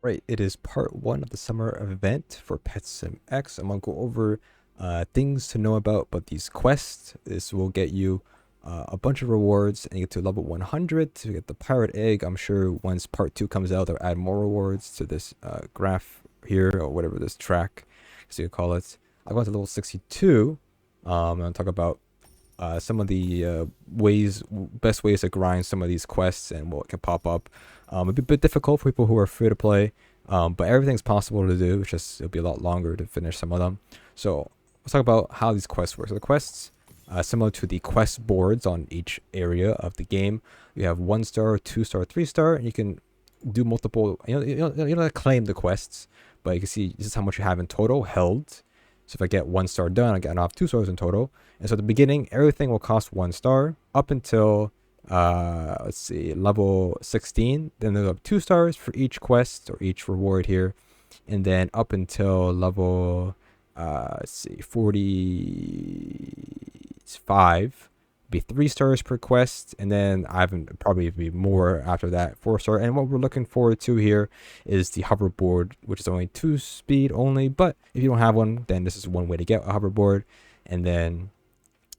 Right, it is part one of the summer event for Pet Sim X. I'm gonna go over things to know about these quests. This will get you a bunch of rewards and you get to level 100 to get the pirate egg. I'm sure once part two comes out, they'll add more rewards to this graph here, or whatever this track, as you call it. I got to level 62. I'm gonna talk about some of the best ways to grind some of these quests and what can pop up. It'd be a bit difficult for people who are free to play, but everything's possible to do. It's just it'll be a lot longer to finish some of them. So let's talk about how these quests work. So the quests, similar to the quest boards on each area of the game, you have 1 star, 2 star, 3 star, and you can do multiple. You don't have to claim the quests, but you can see this is how much you have in total held. So if I get 1 star done, I get off 2 stars in total. And so at the beginning, everything will cost 1 star up until let's see, level 16. Then there's 2 stars for each quest or each reward here, and then up until level let's see, 45 be 3 stars per quest, and then I haven't probably be more after that, 4 star. And what we're looking forward to here is the hoverboard, which is only 2 speed only, but if you don't have one, then this is one way to get a hoverboard. And then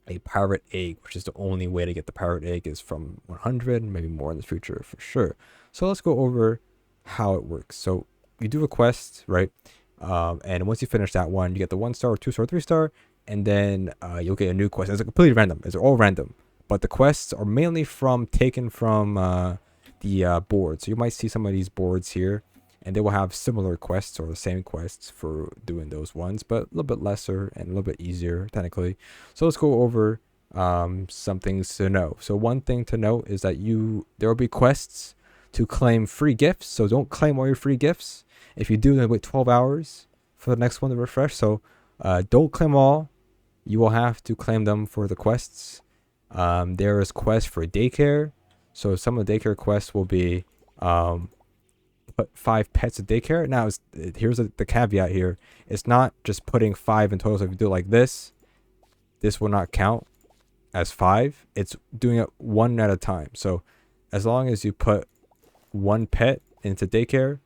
a pirate egg, which is the only way to get the pirate egg, is from 100, maybe more in the future for sure. So let's go over how it works. So you do a quest, right? And once you finish that one, you get the 1 star, 2 star, 3 star, and then you'll get a new quest. It's completely random. It's all random, but the quests are mainly taken from the board. So you might see some of these boards here, and they will have similar quests or the same quests for doing those ones, but a little bit lesser and a little bit easier technically. So let's go over some things to know. So one thing to note is that there will be quests to claim free gifts. So don't claim all your free gifts. If you do, then wait 12 hours for the next one to refresh. So don't claim all. You will have to claim them for the quests. There is quests for daycare. So some of the daycare quests will be put 5 pets at daycare. Now, here's the caveat here. It's not just putting 5 in total. So if you do it like this will not count as 5. It's doing it one at a time. So as long as you put 1 pet into daycare,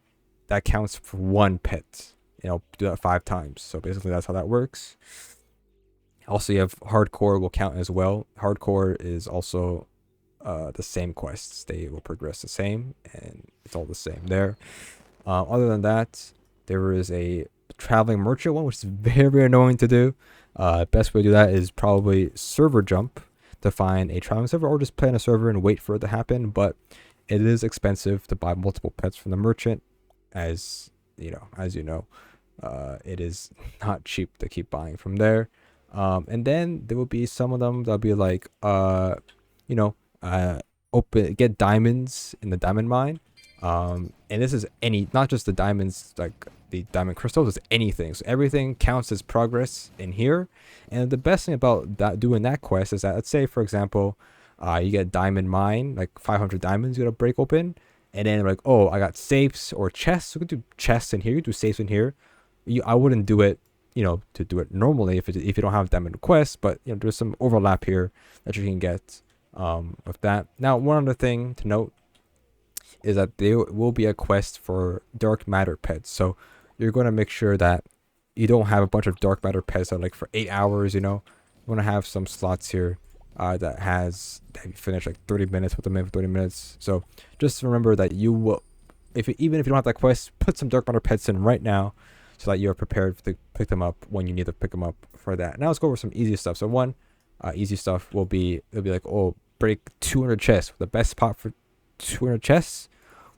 that counts for 1 pet. Do that 5 times. So basically that's how that works. Also, you have hardcore will count as well. Hardcore is also the same quests. They will progress the same, and it's all the same there. Other than that, there is a traveling merchant one, which is very, very annoying to do. Best way to do that is probably server jump to find a traveling server, or just play on a server and wait for it to happen. But it is expensive to buy multiple pets from the merchant, as you know. It is not cheap to keep buying from there. And then there will be some of them that'll be like get diamonds in the diamond mine. And this is not just the diamonds, like the diamond crystals, it's anything. So everything counts as progress in here. And the best thing about doing that quest is that, let's say for example, you get diamond mine, like 500 diamonds you gotta break open, and then like, oh, I got safes or chests. You could do chests in here, you do safes in here. I wouldn't do it, to do it normally if you don't have diamond quests, but there's some overlap here that you can get with that. Now, one other thing to note is that there will be a quest for dark matter pets. So you're going to make sure that you don't have a bunch of dark matter pets that are like for 8 hours. You want to have some slots here that you finish like 30 minutes with them, 30 minutes. So just remember that you will, even if you don't have that quest, put some dark matter pets in right now, so that you're prepared to pick them up when you need to pick them up for that. Now let's go over some easy stuff. So one easy stuff it'll be like, oh, break 200 chests. The best spot for 200 chests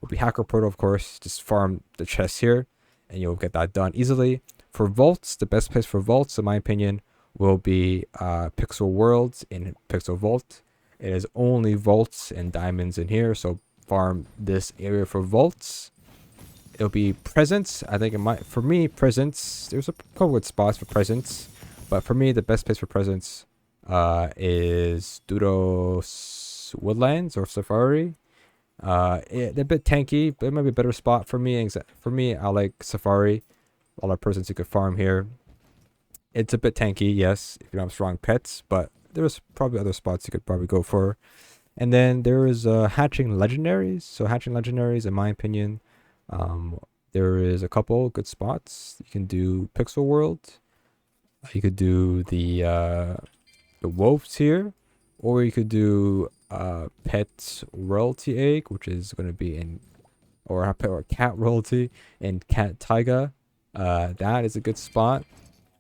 will be Hacker Portal, of course. Just farm the chests here, and you'll get that done easily. For vaults, the best place for vaults, in my opinion, will be Pixel Worlds in Pixel Vault. It is only vaults and diamonds in here, so farm this area for vaults. It'll be presents. I think for me, presents, there's a couple of spots for presents, but for me, the best place for presents is Dudos Woodlands or Safari. They're a bit tanky, but it might be a better spot for me. For me, I like Safari. All the presents you could farm here. It's a bit tanky, yes, if you don't have strong pets, but there's probably other spots you could probably go for. And then there is hatching legendaries. So hatching legendaries, in my opinion, there is a couple good spots. You can do Pixel World. You could do the wolves here, or you could do pet royalty egg, which is going to be in, or cat royalty in Cat Taiga. That is a good spot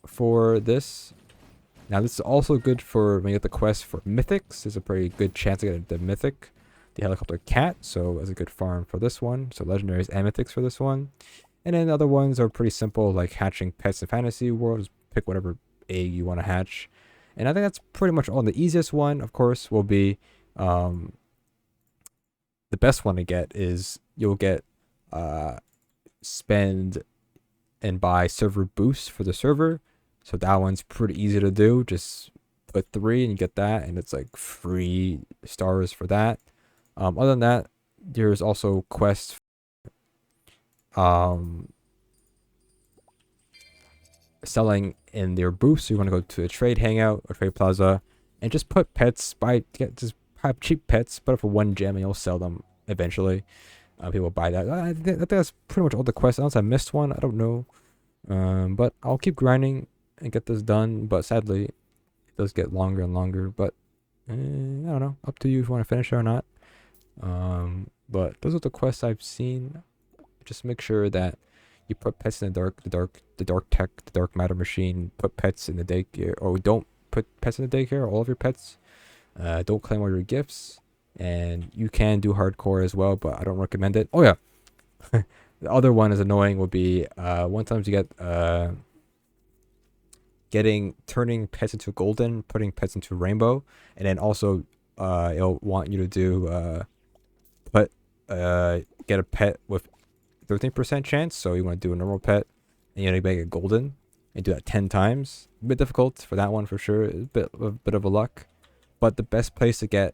for this. Now this is also good for when you get the quest for mythics. There's a pretty good chance to get the mythic, the helicopter cat. So that's a good farm for this one. So legendaries and mythics for this one. And then other ones are pretty simple, like hatching pets in fantasy world. Just pick whatever egg you want to hatch. And I think that's pretty much all. The easiest one, of course, will be the best one to get is you'll get spend and buy server boosts for the server. So that one's pretty easy to do. Just put 3 and you get that, and it's like free stars for that. Other than that, there's also quests. Selling in their booths. So you want to go to a trade hangout or trade plaza and just put pets. Just have cheap pets, put it for 1 gem, and you'll sell them eventually. People buy that. I think that's pretty much all the quests. Unless I missed one, I don't know. But I'll keep grinding and get this done. But sadly, it does get longer and longer. But I don't know. Up to you if you want to finish it or not. But those are the quests I've seen. Just make sure that you put pets in the dark matter machine. Put pets in the daycare, or don't put pets in the daycare. All of your pets. Don't claim all your gifts, and you can do hardcore as well, but I don't recommend it. Oh yeah, the other one is annoying. Would be one times you get turning pets into golden, putting pets into rainbow, and then also it'll want you to do get a pet with 13% chance. So you want to do a normal pet and you want to make it golden and do that 10 times. A bit difficult for that one for sure. A bit of a luck. But the best place to get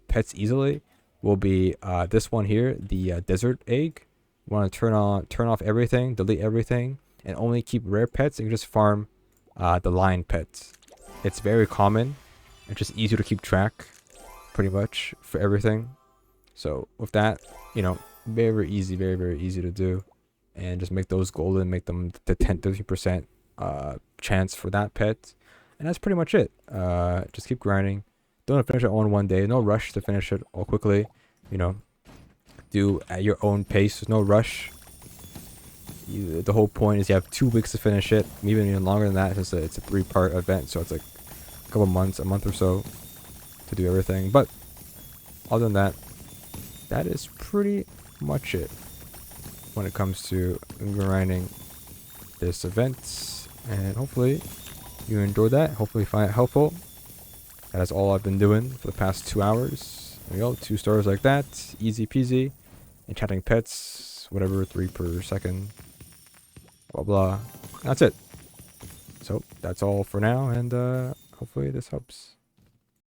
pets easily will be this one here, the desert egg. You want to turn off everything, delete everything, and only keep rare pets, and you just farm the lion pets. It's very common. It's just easy to keep track, pretty much, for everything. So with that, very, very easy, very, very easy to do. And just make those golden, make them the 13% chance for that pet. And that's pretty much it. Just keep grinding. Don't finish it all in 1 day. No rush to finish it all quickly. Do at your own pace. There's no rush. The whole point is you have 2 weeks to finish it. Even longer than that, since it's a 3-part event. So it's like a couple months, a month or so to do everything. But other than that, that is pretty much it when it comes to grinding this event. And hopefully you enjoyed that. Hopefully you find it helpful. That is all I've been doing for the past 2 hours. There we go, 2 stars like that. Easy peasy. Enchanting pets, whatever, 3 per second. Blah blah. That's it. So that's all for now, and hopefully this helps.